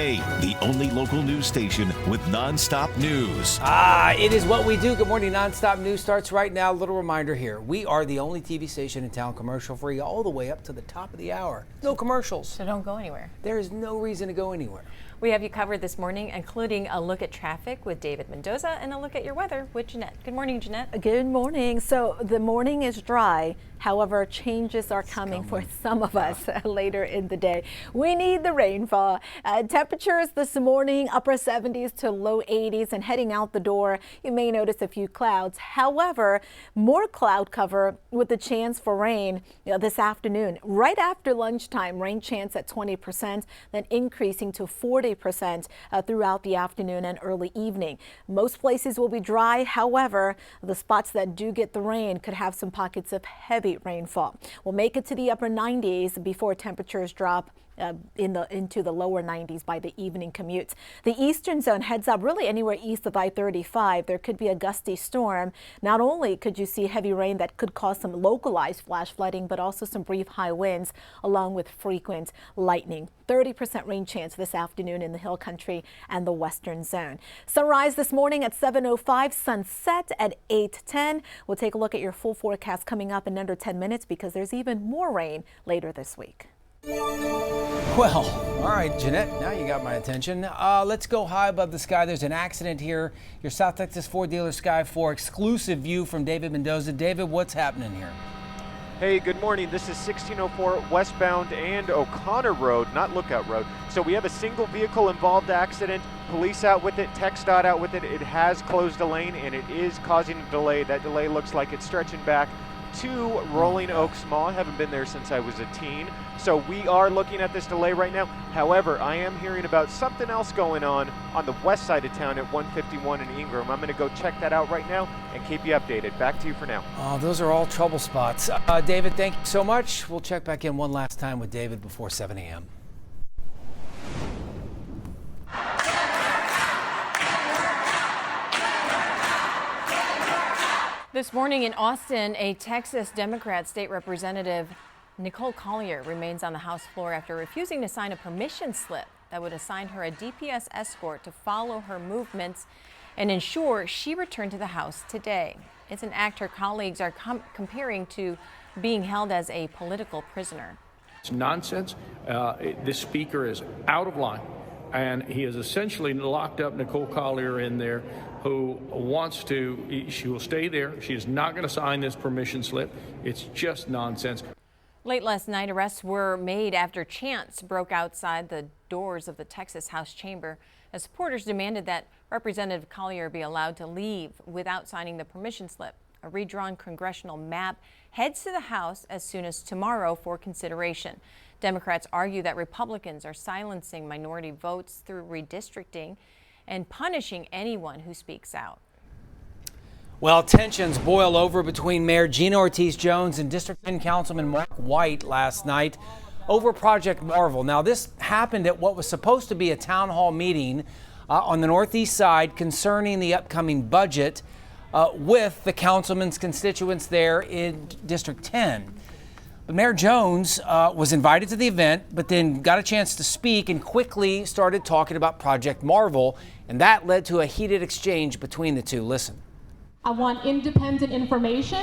4SA, the only local news station with nonstop news. It is what we do. Good morning. Nonstop news starts right now. Little reminder here. We are the only TV station in town commercial free all the way up to the top of the hour. No commercials. So don't go anywhere. There is no reason to go anywhere. We have you covered this morning, including a look at traffic with David Mendoza and a look at your weather with Jeannette. Good morning, Jeannette. Good morning. So the morning is dry. However, changes are coming for some of us later in the day. We need the rainfall. Temperatures this morning, upper 70s to low 80s, and heading out the door, you may notice a few clouds. However, more cloud cover with the chance for rain this afternoon. Right after lunchtime, rain chance at 20%, then increasing to 40% throughout the afternoon and early evening. Most places will be dry. However, the spots that do get the rain could have some pockets of heavy rainfall. We'll make it to the upper 90s before temperatures drop into the lower 90s by the evening commutes. The eastern zone heads up really anywhere east of I-35. There could be a gusty storm. Not only could you see heavy rain that could cause some localized flash flooding, but also some brief high winds along with frequent lightning. 30% rain chance this afternoon in the hill country and the western zone. Sunrise this morning at 7:05, sunset at 8:10. We'll take a look at your full forecast coming up in under 10 minutes because there's even more rain later this week. Well, all right, Jeannette, now you got my attention. Let's go high above the sky. There's an accident here. Your South Texas Ford dealer Sky 4 exclusive view from David Mendoza. David, what's happening here? Hey, good morning. This is 1604 westbound and O'Connor Road, not Lookout Road. So we have a single vehicle involved accident. Police out with it, TxDOT out with it. It has closed a lane and it is causing a delay. That delay looks like it's stretching back to Rolling Oaks Mall. I haven't been there since I was a teen. So we are looking at this delay right now. However, I am hearing about something else going on the west side of town at 151 in Ingram. I'm going to go check that out right now and keep you updated. Back to you for now. Oh, those are all trouble spots. David, thank you so much. We'll check back in one last time with David before 7 a.m. This morning in Austin, a Texas Democrat state representative, Nicole Collier, remains on the House floor after refusing to sign a permission slip that would assign her a DPS escort to follow her movements and ensure she returned to the House today. It's an act her colleagues are comparing to being held as a political prisoner. It's nonsense. This speaker is out of line, and he has essentially locked up Nicole Collier in there, who wants to, she will stay there. She is not going to sign this permission slip. It's just nonsense. Late last night, arrests were made after chants broke outside the doors of the Texas House chamber as supporters demanded that Representative Collier be allowed to leave without signing the permission slip. A redrawn congressional map heads to the House as soon as tomorrow for consideration. Democrats argue that Republicans are silencing minority votes through redistricting and punishing anyone who speaks out. Well, tensions boil over between Mayor Gina Ortiz-Jones and District 10 Councilman Mark White last night over Project Marvel. Now, this happened at what was supposed to be a town hall meeting on the northeast side concerning the upcoming budget with the councilman's constituents there in District 10. But Mayor Jones was invited to the event, but then got a chance to speak and quickly started talking about Project Marvel, and that led to a heated exchange between the two. Listen. I want independent information,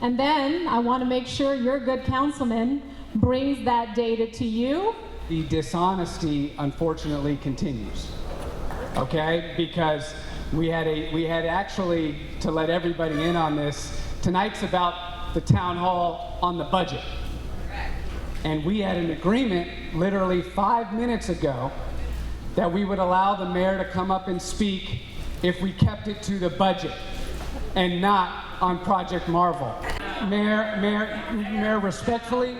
and then I want to make sure your good councilman brings that data to you. The dishonesty, unfortunately, continues. Okay, because we had actually, to let everybody in on this, tonight's about the town hall on the budget. And we had an agreement literally 5 minutes ago that we would allow the mayor to come up and speak if we kept it to the budget and not on Project Marvel. Mayor, respectfully,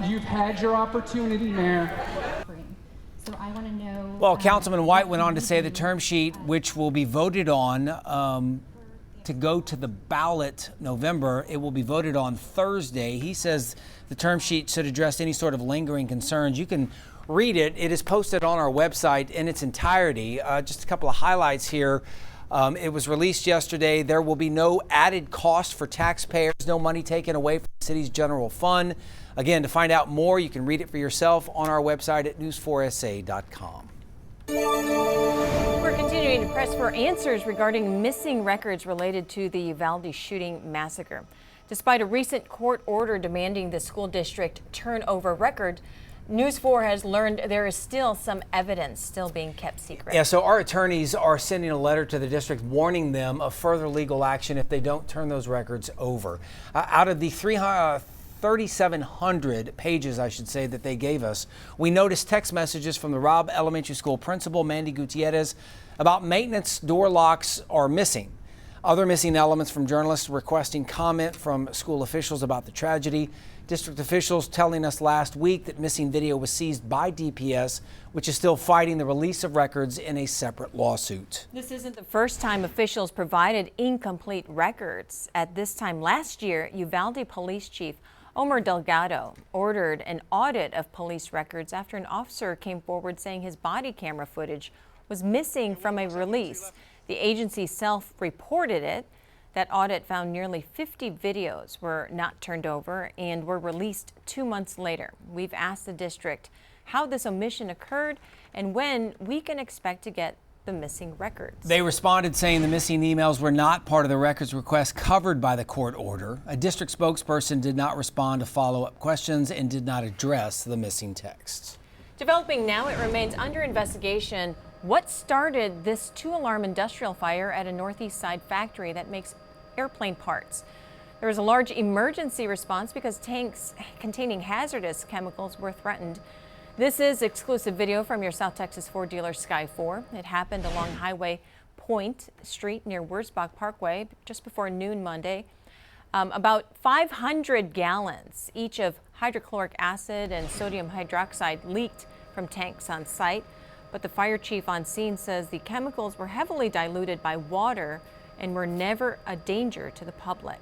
you've had your opportunity, Mayor. So I want to know. Well, Councilman White went on to say the term sheet, which will be voted on to go to the ballot November, it will be voted on Thursday. He says the term sheet should address any sort of lingering concerns. You can read it. It is posted on our website in its entirety. Just a couple of highlights here. It was released yesterday. There will be no added cost for taxpayers, no money taken away from the city's general fund. Again, to find out more, you can read it for yourself on our website at news4sa.com. We're continuing to press for answers regarding missing records related to the Uvalde shooting massacre. Despite a recent court order demanding the school district turn over records, News 4 has learned there is still some evidence still being kept secret. Yeah, so our attorneys are sending a letter to the district warning them of further legal action if they don't turn those records over. Out of the 3,700 pages, I should say, that they gave us, we noticed text messages from the Robb Elementary School principal, Mandy Gutierrez, about maintenance door locks are missing. Other missing elements from journalists requesting comment from school officials about the tragedy. District officials telling us last week that missing video was seized by DPS, which is still fighting the release of records in a separate lawsuit. This isn't the first time officials provided incomplete records. At this time last year, Uvalde Police Chief Omer Delgado ordered an audit of police records after an officer came forward saying his body camera footage was missing from a release. The agency self-reported it. That audit found nearly 50 videos were not turned over and were released 2 months later. We've asked the district how this omission occurred and when we can expect to get the missing records. They responded saying the missing emails were not part of the records request covered by the court order. A district spokesperson did not respond to follow-up questions and did not address the missing texts. Developing now, it remains under investigation what started this 2-alarm industrial fire at a Northeast Side factory that makes airplane parts. There was a large emergency response because tanks containing hazardous chemicals were threatened. This is exclusive video from your South Texas Ford dealer Sky 4. It happened along Highway Point Street near Wurzbach Parkway just before noon Monday. About 500 gallons each of hydrochloric acid and sodium hydroxide leaked from tanks on site. But the fire chief on scene says the chemicals were heavily diluted by water and were never a danger to the public.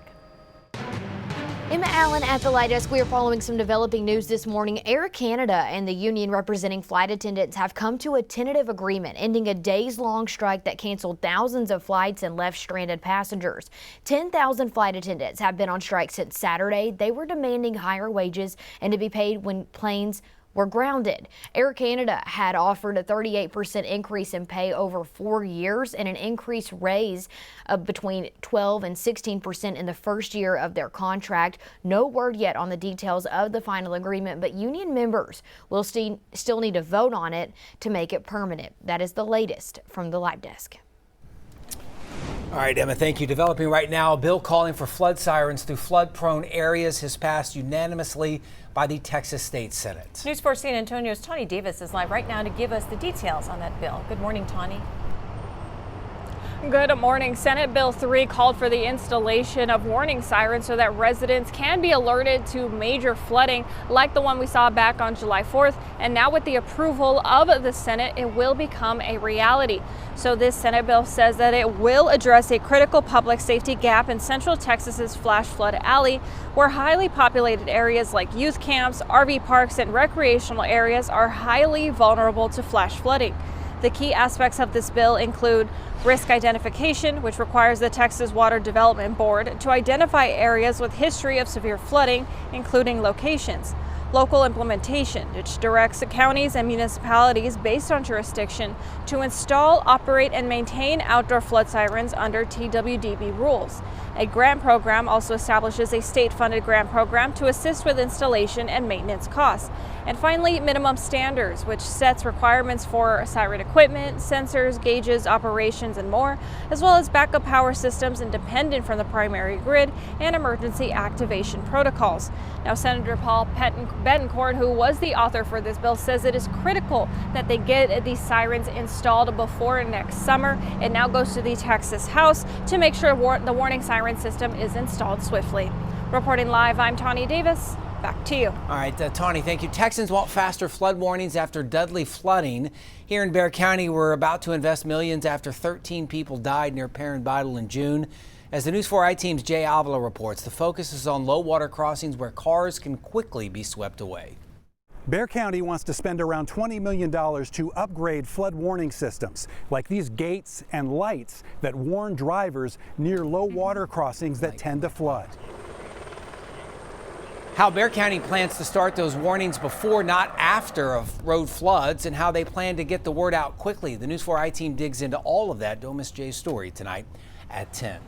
Emma Allen at the Light Desk. We are following some developing news this morning. Air Canada and the union representing flight attendants have come to a tentative agreement, ending a days-long strike that canceled thousands of flights and left stranded passengers. 10,000 flight attendants have been on strike since Saturday. They were demanding higher wages and to be paid when planes were grounded. Air Canada had offered a 38% increase in pay over 4 years and an increased raise of between 12 and 16% in the first year of their contract. No word yet on the details of the final agreement, but union members will still need to vote on it to make it permanent. That is the latest from the Live Desk. All right, Emma, thank you. Developing right now, a bill calling for flood sirens through flood-prone areas has passed unanimously by the Texas State Senate. News 4 San Antonio's Tawny Davis is live right now to give us the details on that bill. Good morning, Tawny. Good morning. Senate Bill 3 called for the installation of warning sirens so that residents can be alerted to major flooding like the one we saw back on July 4th. And now with the approval of the Senate, it will become a reality. So this Senate bill says that it will address a critical public safety gap in Central Texas's flash flood alley, where highly populated areas like youth camps, RV parks, and recreational areas are highly vulnerable to flash flooding. The key aspects of this bill include risk identification, which requires the Texas Water Development Board to identify areas with history of severe flooding, including locations. Local implementation, which directs the counties and municipalities based on jurisdiction to install, operate, and maintain outdoor flood sirens under TWDB rules. A grant program also establishes a state-funded grant program to assist with installation and maintenance costs. And finally, minimum standards, which sets requirements for siren equipment, sensors, gauges, operations, and more, as well as backup power systems independent from the primary grid and emergency activation protocols. Now, Senator Paul Betancourt, who was the author for this bill, says it is critical that they get these sirens installed before next summer. It now goes to the Texas House to make sure the warning siren system is installed swiftly. Reporting live, I'm Tawny Davis. Back to you. All right, Tawny, thank you. Texans want faster flood warnings after deadly flooding. Here in Bexar County, we're about to invest millions after 13 people died near Perrin Bidle in June. As the News 4i team's Jay Avila reports, the focus is on low water crossings where cars can quickly be swept away. Bexar County wants to spend around $20 million to upgrade flood warning systems, like these gates and lights that warn drivers near low water crossings that tend to flood. How Bexar County plans to start those warnings before, not after, of road floods, and how they plan to get the word out quickly. The News 4i team digs into all of that. Don't miss Jay's story tonight at 10.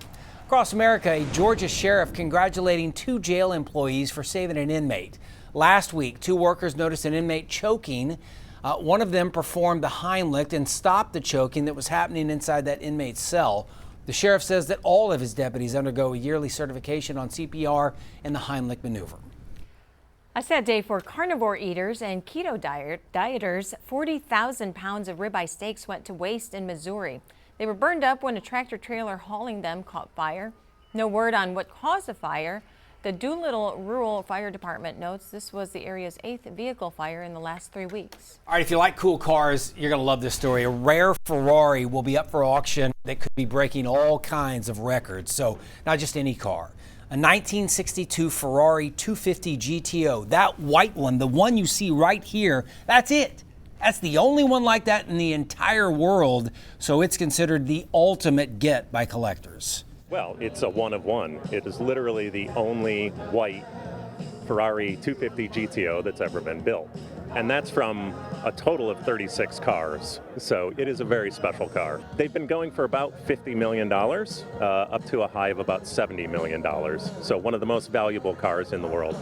Across America, a Georgia sheriff congratulating 2 jail employees for saving an inmate. Last week, 2 workers noticed an inmate choking. One of them performed the Heimlich and stopped the choking that was happening inside that inmate's cell. The sheriff says that all of his deputies undergo a yearly certification on CPR and the Heimlich maneuver. A sad day for carnivore eaters and keto dieters. 40,000 pounds of ribeye steaks went to waste in Missouri. They were burned up when a tractor trailer hauling them caught fire. No word on what caused the fire. The Doolittle Rural Fire Department notes this was the area's 8th vehicle fire in the last 3 weeks. All right, if you like cool cars, you're going to love this story. A rare Ferrari will be up for auction that could be breaking all kinds of records. So not just any car. A 1962 Ferrari 250 GTO, that white one, the one you see right here, that's it. That's the only one like that in the entire world, so it's considered the ultimate get by collectors. Well, it's a one of one. It is literally the only white Ferrari 250 GTO that's ever been built. And that's from a total of 36 cars. So it is a very special car. They've been going for about $50 million, up to a high of about $70 million. So one of the most valuable cars in the world.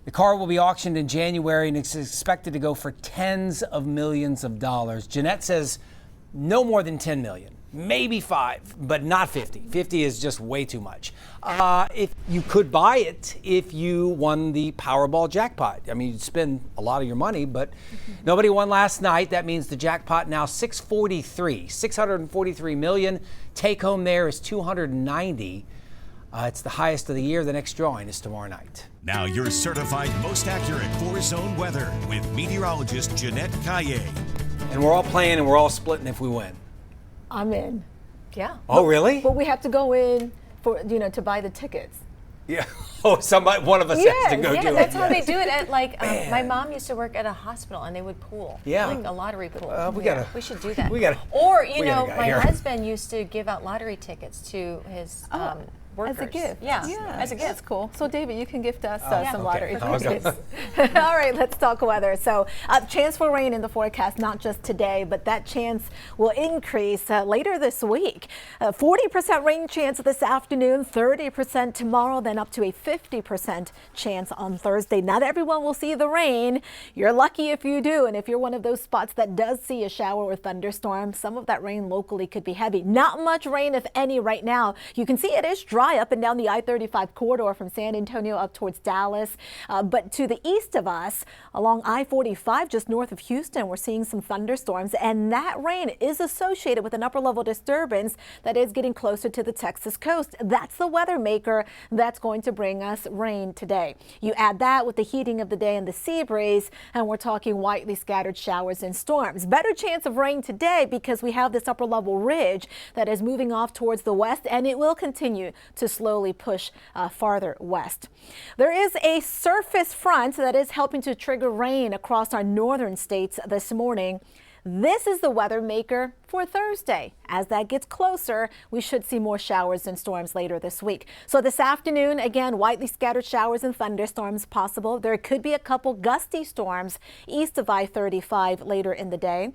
The car will be auctioned in January and it's expected to go for tens of millions of dollars. Jeannette says no more than 10 million. Maybe 5, but not 50. 50 is just way too much. If you could buy it if you won the Powerball jackpot. I mean, you'd spend a lot of your money, but nobody won last night. That means the jackpot now 643 million. Take home there is 290. It's the highest of the year. The next drawing is tomorrow night. Now your certified most accurate 4-zone weather with meteorologist Jeannette Caillé. And we're all playing and we're all splitting if we win. I'm in. Yeah. Oh, really? But we have to go in for, to buy the tickets. Yeah. Oh, one of us has to go do it. Yeah, that's how they do it at my mom used to work at a hospital and they would pool. Yeah. Like a lottery pool. We should do that. Or, my husband used to give out lottery tickets to his workers. As a gift. Yeah, as a gift. That's cool. So, David, you can gift us some lottery Okay. tickets. All right, let's talk weather. So, chance for rain in the forecast, not just today, but that chance will increase later this week. 40% rain chance this afternoon, 30% tomorrow, then up to a 50% chance on Thursday. Not everyone will see the rain. You're lucky if you do, and if you're one of those spots that does see a shower or thunderstorm, some of that rain locally could be heavy. Not much rain, if any, right now. You can see it is dry up and down the I-35 corridor from San Antonio up towards Dallas. But to the east of us, along I-45 just north of Houston, we're seeing some thunderstorms. And that rain is associated with an upper level disturbance that is getting closer to the Texas coast. That's the weather maker that's going to bring us rain today. You add that with the heating of the day and the sea breeze, and we're talking widely scattered showers and storms. Better chance of rain today because we have this upper level ridge that is moving off towards the west, and it will continue to slowly push farther west. There is a surface front that is helping to trigger rain across our northern states this morning. This is the weather maker for Thursday. As that gets closer, we should see more showers and storms later this week. So this afternoon, again, widely scattered showers and thunderstorms possible. There could be a couple gusty storms east of I-35 later in the day.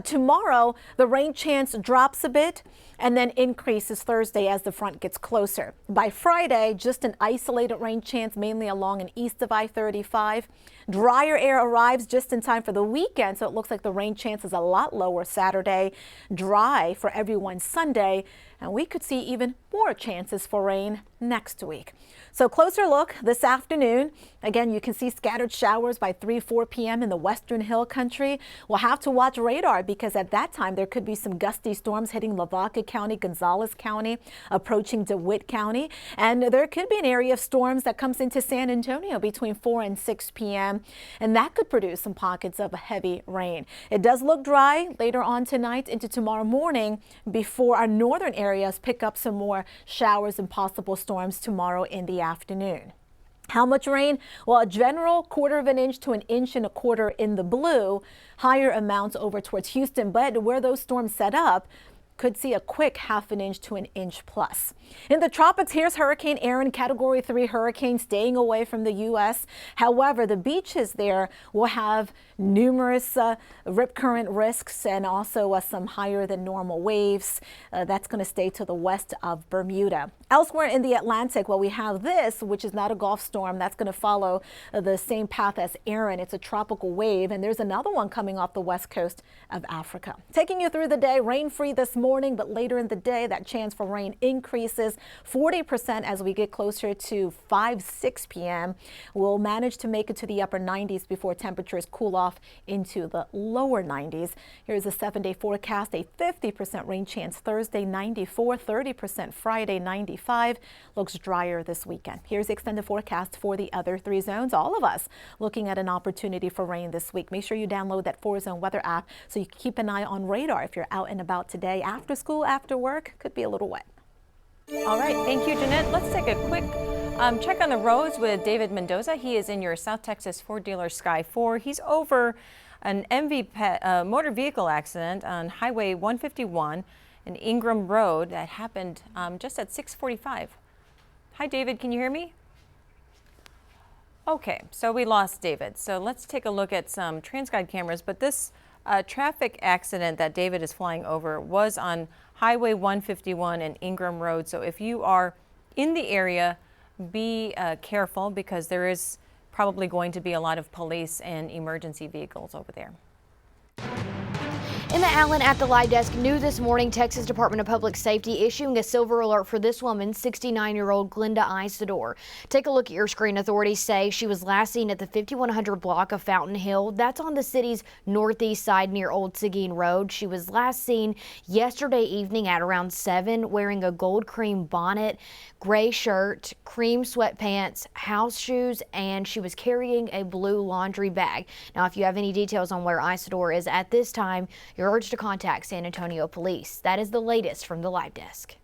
Tomorrow, the rain chance drops a bit and then increases Thursday as the front gets closer. By Friday, just an isolated rain chance mainly along and east of I-35. Drier air arrives just in time for the weekend, so it looks like the rain chance is a lot lower Saturday. Dry for everyone Sunday, and we could see even more chances for rain next week. So closer look this afternoon. Again, you can see scattered showers by 3-4 p.m. in the western hill country. We'll have to watch radar because at that time there could be some gusty storms hitting Lavaca County, Gonzales County, approaching DeWitt County. And there could be an area of storms that comes into San Antonio between 4 and 6 p.m. And that could produce some pockets of heavy rain. It does look dry later on tonight into tomorrow morning before our northern areas pick up some more showers and possible storms tomorrow in the afternoon. How much rain? Well, a general 1/4 inch to 1.25 inches in the blue. Higher amounts over towards Houston, but where those storms set up, could see a quick ½ an inch to an inch plus. In the tropics, here's Hurricane Erin, Category 3 hurricane, staying away from the U.S. However, the beaches there will have numerous rip current risks and also some higher than normal waves. That's going to stay to the west of Bermuda. Elsewhere in the Atlantic, well, we have this, which is not a Gulf storm. That's going to follow the same path as Erin. It's a tropical wave, and there's another one coming off the west coast of Africa. Taking you through the day, rain-free this morning, but later in the day, that chance for rain increases 40% as we get closer to 6 p.m. We'll manage to make it to the upper 90s before temperatures cool off into the lower 90s. Here's a 7-day forecast, a 50% rain chance Thursday, 94, 30% Friday, 95. Looks drier this weekend. Here's the extended forecast for the other 3 zones. All of us looking at an opportunity for rain this week. Make sure you download that 4Zone weather app so you can keep an eye on radar if you're out and about today. After school, after work, could be a little wet. All right, thank you, Jeanette. Let's take a quick check on the roads with David Mendoza. He is in your South Texas Ford dealer Sky 4. He's over an motor vehicle accident on Highway 151 and Ingram Road that happened just at 6:45. Hi, David, can you hear me? Okay, so we lost David. So let's take a look at some TransGuide cameras. But this traffic accident that David is flying over was on Highway 151 and Ingram Road. So if you are in the area, be careful because there is probably going to be a lot of police and emergency vehicles over there. Emma Allen at the live desk. New this morning, Texas Department of Public Safety issuing a silver alert for this woman, 69-year-old Glenda Isidore. Take a look at your screen. Authorities say she was last seen at the 5100 block of Fountain Hill. That's on the city's northeast side near Old Seguin Road. She was last seen yesterday evening at around 7 wearing a gold cream bonnet, gray shirt, cream sweatpants, house shoes, and she was carrying a blue laundry bag. Now, if you have any details on where Isidore is at this time, you're urged to contact San Antonio Police. That is the latest from the live desk.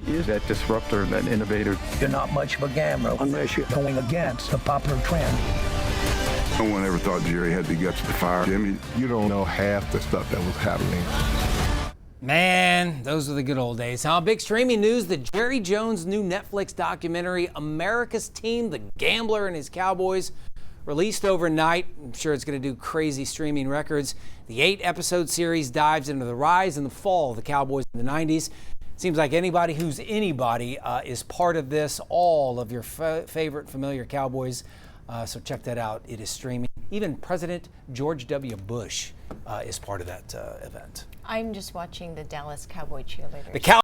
Is that disruptor, that innovator? You're not much of a gambler unless you're going against the popular trend. No one ever thought Jerry had the guts to fire Jimmy. You don't know half the stuff that was happening. Man, those are the good old days, huh? Big streaming news, the Jerry Jones new Netflix documentary, America's Team, the Gambler and His Cowboys, released overnight. I'm sure it's going to do crazy streaming records. The 8-episode series dives into the rise and the fall of the Cowboys in the 90s. Seems like anybody who's anybody is part of this, all of your favorite familiar Cowboys. So check that out. It is streaming. Even President George W. Bush is part of that event. I'm just watching the Dallas Cowboy cheerleaders.